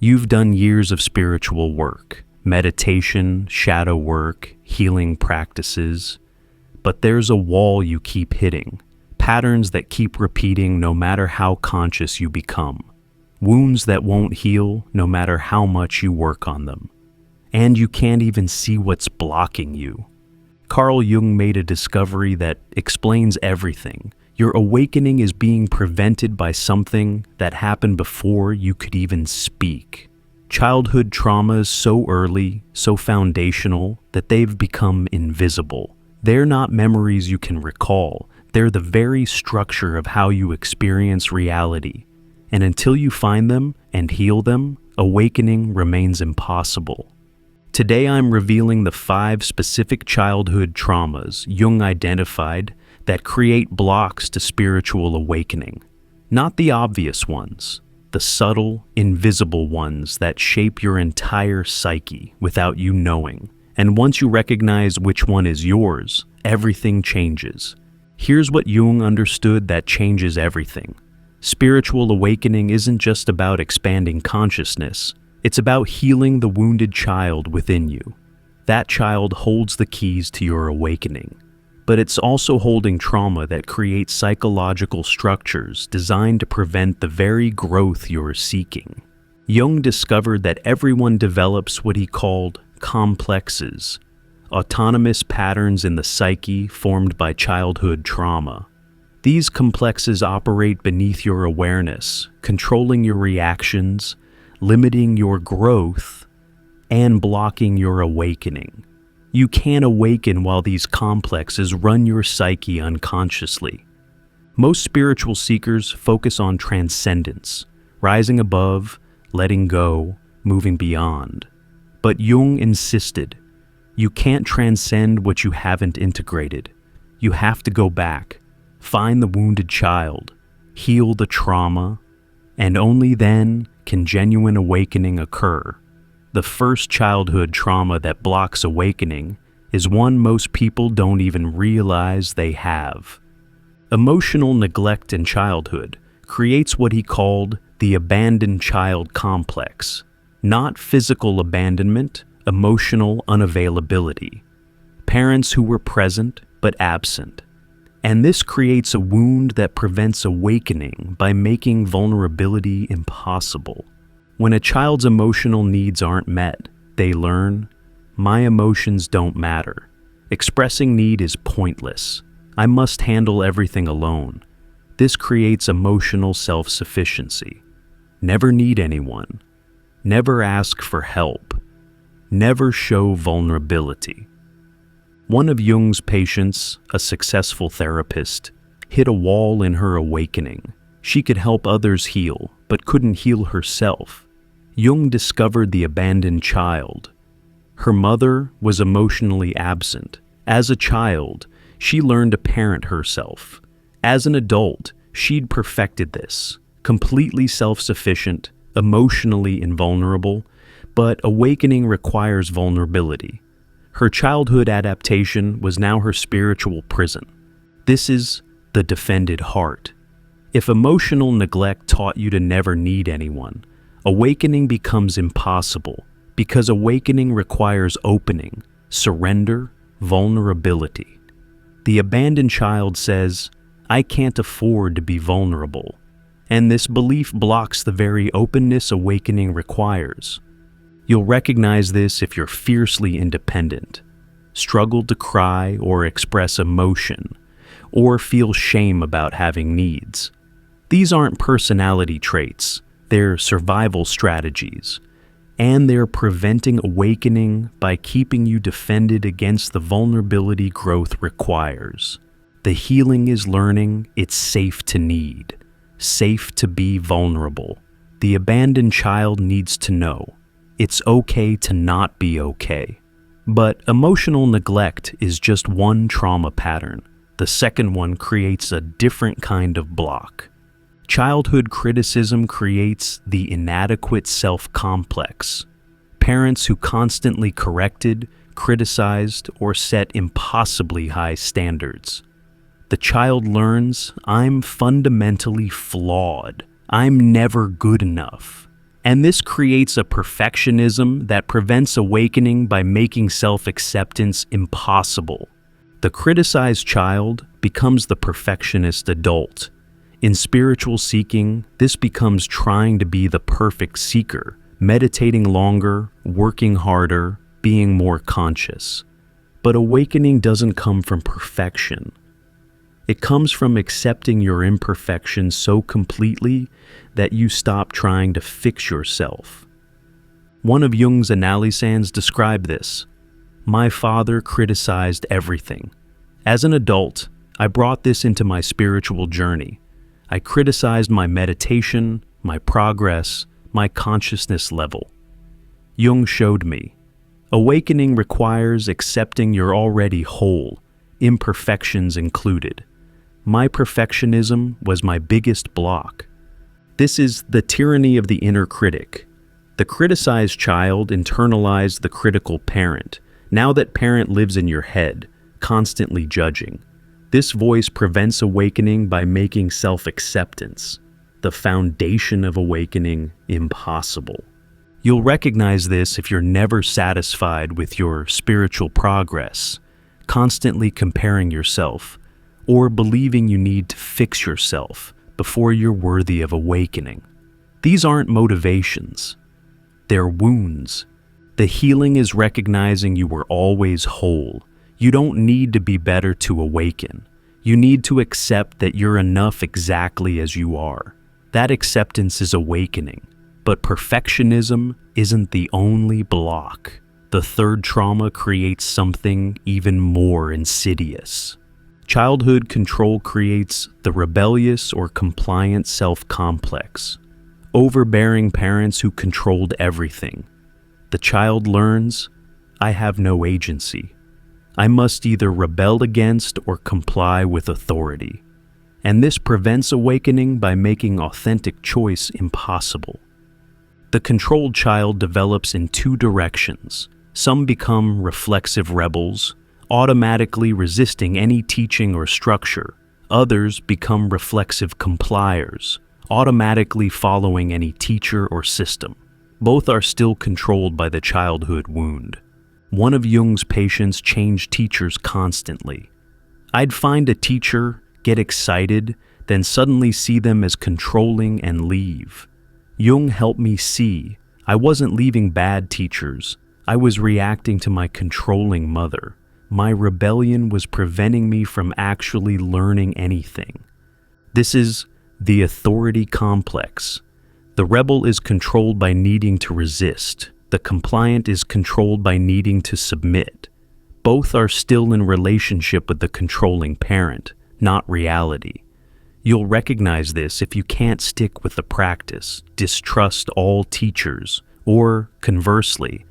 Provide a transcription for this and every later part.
You've done years of spiritual work, meditation, shadow work, healing practices, but there's a wall you keep hitting, patterns that keep repeating no matter how conscious you become, wounds that won't heal no matter how much you work on them. And you can't even see what's blocking you. Carl Jung made a discovery that explains everything. Your awakening is being prevented by something that happened before you could even speak. Childhood traumas so early, so foundational, that they've become invisible. They're not memories you can recall. They're the very structure of how you experience reality. And until you find them and heal them, awakening remains impossible. Today I'm revealing the 5 specific childhood traumas Jung identified that create blocks to spiritual awakening. Not the obvious ones, the subtle, invisible ones that shape your entire psyche without you knowing. And once you recognize which one is yours, everything changes. Here's what Jung understood that changes everything. Spiritual awakening isn't just about expanding consciousness. It's about healing the wounded child within you. That child holds the keys to your awakening. But it's also holding trauma that creates psychological structures designed to prevent the very growth you're seeking. Jung discovered that everyone develops what he called complexes, autonomous patterns in the psyche formed by childhood trauma. These complexes operate beneath your awareness, controlling your reactions, limiting your growth, and blocking your awakening. You can't awaken while these complexes run your psyche unconsciously. Most spiritual seekers focus on transcendence, rising above, letting go, moving beyond. But Jung insisted, you can't transcend what you haven't integrated. You have to go back, find the wounded child, heal the trauma, and only then can genuine awakening occur. The first childhood trauma that blocks awakening is one most people don't even realize they have. Emotional neglect in childhood creates what he called the abandoned child complex. Not physical abandonment, emotional unavailability. Parents who were present but absent. And this creates a wound that prevents awakening by making vulnerability impossible. When a child's emotional needs aren't met, they learn, my emotions don't matter. Expressing need is pointless. I must handle everything alone. This creates emotional self-sufficiency. Never need anyone. Never ask for help. Never show vulnerability. One of Jung's patients, a successful therapist, hit a wall in her awakening. She could help others heal, but couldn't heal herself. Jung discovered the abandoned child. Her mother was emotionally absent. As a child, she learned to parent herself. As an adult, she'd perfected this, completely self-sufficient, emotionally invulnerable, but awakening requires vulnerability. Her childhood adaptation was now her spiritual prison. This is the defended heart. If emotional neglect taught you to never need anyone, awakening becomes impossible because awakening requires opening, surrender, vulnerability. The abandoned child says, I can't afford to be vulnerable, and this belief blocks the very openness awakening requires. You'll recognize this if you're fiercely independent, struggle to cry or express emotion, or feel shame about having needs. These aren't personality traits, they're survival strategies, and they're preventing awakening by keeping you defended against the vulnerability growth requires. The healing is learning it's safe to need, safe to be vulnerable. The abandoned child needs to know it's okay to not be okay. But emotional neglect is just one trauma pattern. The second one creates a different kind of block. Childhood criticism creates the inadequate self-complex. Parents who constantly corrected, criticized, or set impossibly high standards. The child learns, I'm fundamentally flawed. I'm never good enough. And this creates a perfectionism that prevents awakening by making self-acceptance impossible. The criticized child becomes the perfectionist adult. In spiritual seeking, this becomes trying to be the perfect seeker, meditating longer, working harder, being more conscious. But awakening doesn't come from perfection. It comes from accepting your imperfections so completely that you stop trying to fix yourself. One of Jung's analysands described this. My father criticized everything. As an adult, I brought this into my spiritual journey. I criticized my meditation, my progress, my consciousness level. Jung showed me, awakening requires accepting you're already whole, imperfections included. My perfectionism was my biggest block. This is the tyranny of the inner critic. The criticized child internalized the critical parent. Now that parent lives in your head, constantly judging. This voice prevents awakening by making self-acceptance, the foundation of awakening, impossible. You'll recognize this if you're never satisfied with your spiritual progress, constantly comparing yourself, or believing you need to fix yourself before you're worthy of awakening. These aren't motivations. They're wounds. The healing is recognizing you were always whole. You don't need to be better to awaken. You need to accept that you're enough exactly as you are. That acceptance is awakening. But perfectionism isn't the only block. The third trauma creates something even more insidious. Childhood control creates the rebellious or compliant self-complex. Overbearing parents who controlled everything. The child learns, I have no agency. I must either rebel against or comply with authority. And this prevents awakening by making authentic choice impossible. The controlled child develops in two directions. Some become reflexive rebels, automatically resisting any teaching or structure. Others become reflexive compliers, automatically following any teacher or system. Both are still controlled by the childhood wound. One of Jung's patients changed teachers constantly. I'd find a teacher, get excited, then suddenly see them as controlling and leave. Jung helped me see I wasn't leaving bad teachers. I was reacting to my controlling mother. My rebellion was preventing me from actually learning anything. This is the authority complex. The rebel is controlled by needing to resist. The compliant is controlled by needing to submit. Both are still in relationship with the controlling parent, not reality. You'll recognize this if you can't stick with the practice, distrust all teachers, or, conversely,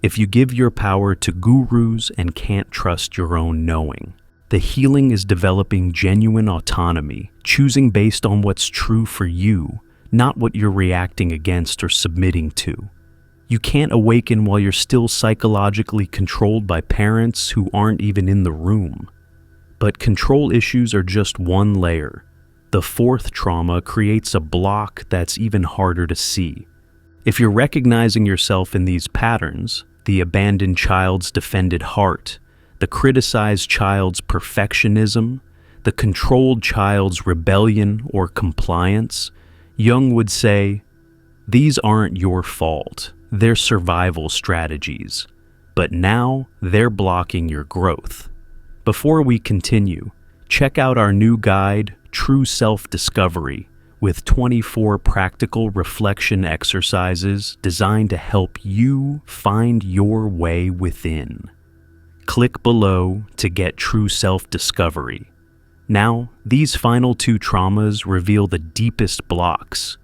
if you give your power to gurus and can't trust your own knowing. The healing is developing genuine autonomy, choosing based on what's true for you, not what you're reacting against or submitting to. You can't awaken while you're still psychologically controlled by parents who aren't even in the room. But control issues are just one layer. The fourth trauma creates a block that's even harder to see. If you're recognizing yourself in these patterns, the abandoned child's defended heart, the criticized child's perfectionism, the controlled child's rebellion or compliance, Jung would say, these aren't your fault, they're survival strategies, but now they're blocking your growth. Before we continue, check out our new guide, True Self-Discovery, with 24 practical reflection exercises designed to help you find your way within. Click below to get True Self-Discovery. Now, these final two traumas reveal the deepest blocks.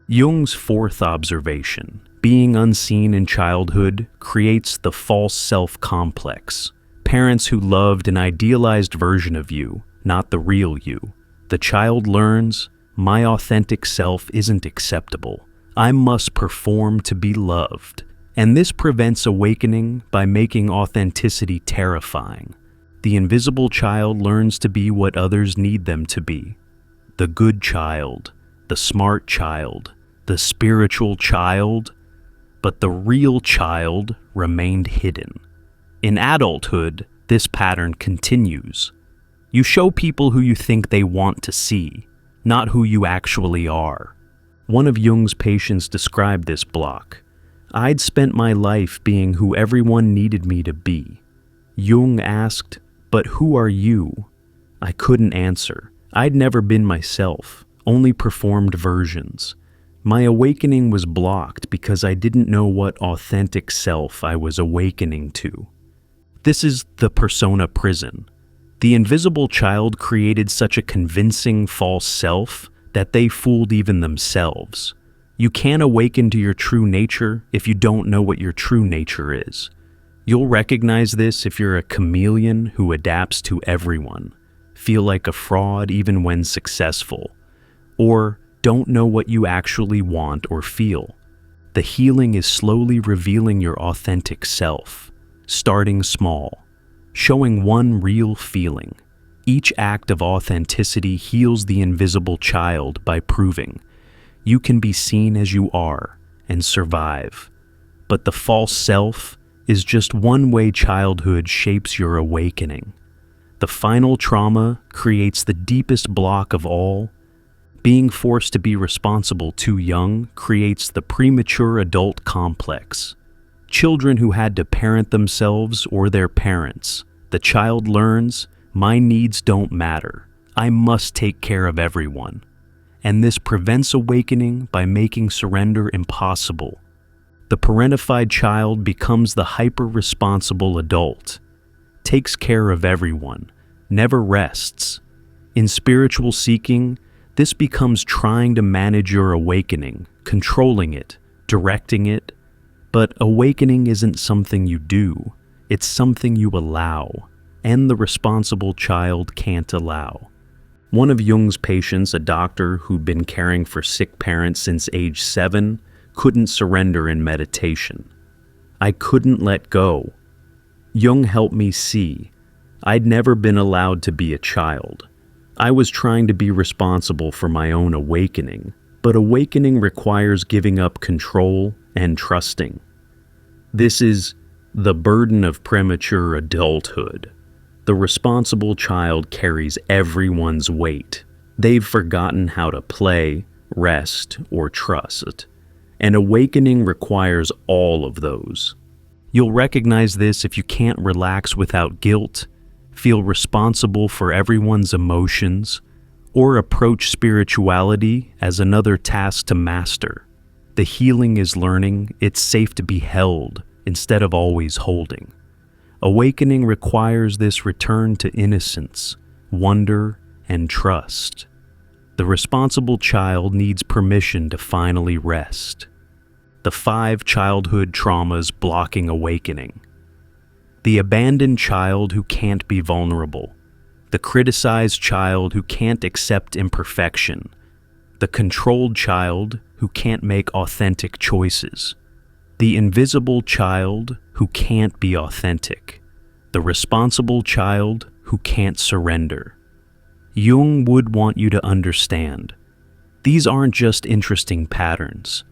Jung's fourth observation, being unseen in childhood, creates the false self-complex. Parents who loved an idealized version of you, not the real you. The child learns, my authentic self isn't acceptable. I must perform to be loved. And this prevents awakening by making authenticity terrifying. The invisible child learns to be what others need them to be. The good child, the smart child, the spiritual child, but the real child remained hidden. In adulthood, this pattern continues. You show people who you think they want to see, not who you actually are. One of Jung's patients described this block. I'd spent my life being who everyone needed me to be. Jung asked, "But who are you?" I couldn't answer. I'd never been myself, only performed versions. My awakening was blocked because I didn't know what authentic self I was awakening to. This is the persona prison. The invisible child created such a convincing false self that they fooled even themselves. You can't awaken to your true nature if you don't know what your true nature is. You'll recognize this if you're a chameleon who adapts to everyone, feel like a fraud even when successful, or don't know what you actually want or feel. The healing is slowly revealing your authentic self, starting small, showing one real feeling. Each act of authenticity heals the invisible child by proving you can be seen as you are and survive. But the false self is just one way childhood shapes your awakening. The final trauma creates the deepest block of all. Being forced to be responsible too young creates the premature adult complex. Children who had to parent themselves or their parents. The child learns, my needs don't matter. I must take care of everyone. And this prevents awakening by making surrender impossible. The parentified child becomes the hyper-responsible adult, takes care of everyone, never rests. In spiritual seeking, this becomes trying to manage your awakening, controlling it, directing it. But awakening isn't something you do, it's something you allow, and the responsible child can't allow. One of Jung's patients, a doctor who'd been caring for sick parents since age 7, couldn't surrender in meditation. I couldn't let go. Jung helped me see. I'd never been allowed to be a child. I was trying to be responsible for my own awakening, but awakening requires giving up control and trusting. This is the burden of premature adulthood. The responsible child carries everyone's weight. They've forgotten how to play, rest, or trust. And awakening requires all of those. You'll recognize this if you can't relax without guilt, feel responsible for everyone's emotions, or approach spirituality as another task to master. The healing is learning it's safe to be held instead of always holding. Awakening requires this return to innocence, wonder, and trust. The responsible child needs permission to finally rest. The 5 childhood traumas blocking awakening. The abandoned child who can't be vulnerable. The criticized child who can't accept imperfection. The controlled child who can't make authentic choices. The invisible child who can't be authentic. The responsible child who can't surrender. Jung would want you to understand, these aren't just interesting patterns.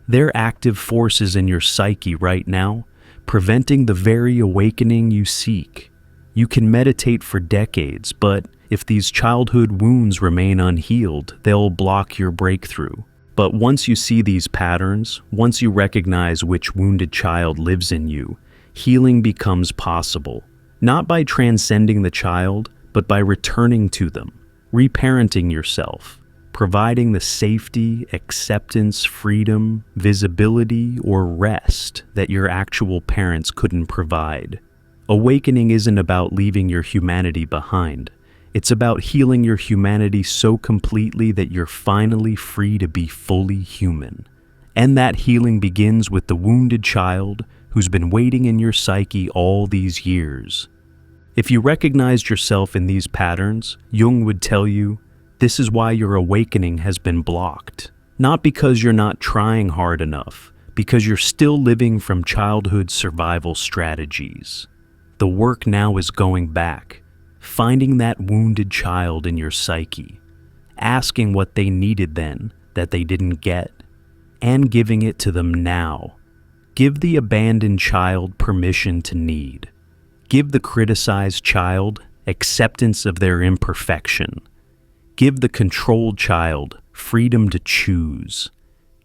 They're active forces in your psyche right now, preventing the very awakening you seek. You can meditate for decades, but if these childhood wounds remain unhealed, they'll block your breakthrough. But once you see these patterns, once you recognize which wounded child lives in you, healing becomes possible. Not by transcending the child, but by returning to them, reparenting yourself, providing the safety, acceptance, freedom, visibility, or rest that your actual parents couldn't provide. Awakening isn't about leaving your humanity behind. It's about healing your humanity so completely that you're finally free to be fully human. And that healing begins with the wounded child who's been waiting in your psyche all these years. If you recognized yourself in these patterns, Jung would tell you, this is why your awakening has been blocked. Not because you're not trying hard enough, because you're still living from childhood survival strategies. The work now is going back, finding that wounded child in your psyche, asking what they needed then that they didn't get, and giving it to them now. Give the abandoned child permission to need. Give the criticized child acceptance of their imperfection. Give the controlled child freedom to choose.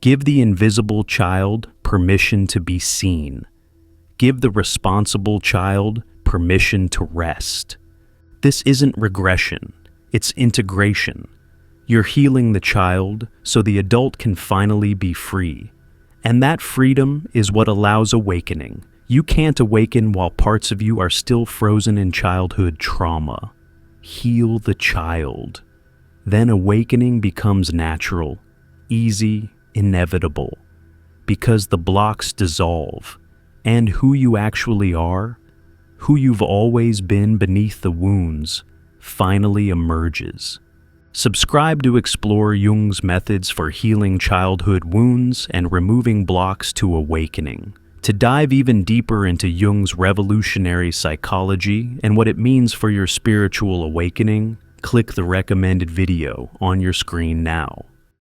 Give the invisible child permission to be seen. Give the responsible child permission to rest. This isn't regression, it's integration. You're healing the child so the adult can finally be free. And that freedom is what allows awakening. You can't awaken while parts of you are still frozen in childhood trauma. Heal the child. Then awakening becomes natural, easy, inevitable. Because the blocks dissolve, and who you actually are, who you've always been beneath the wounds, finally emerges. Subscribe to explore Jung's methods for healing childhood wounds and removing blocks to awakening. To dive even deeper into Jung's revolutionary psychology and what it means for your spiritual awakening, click the recommended video on your screen now.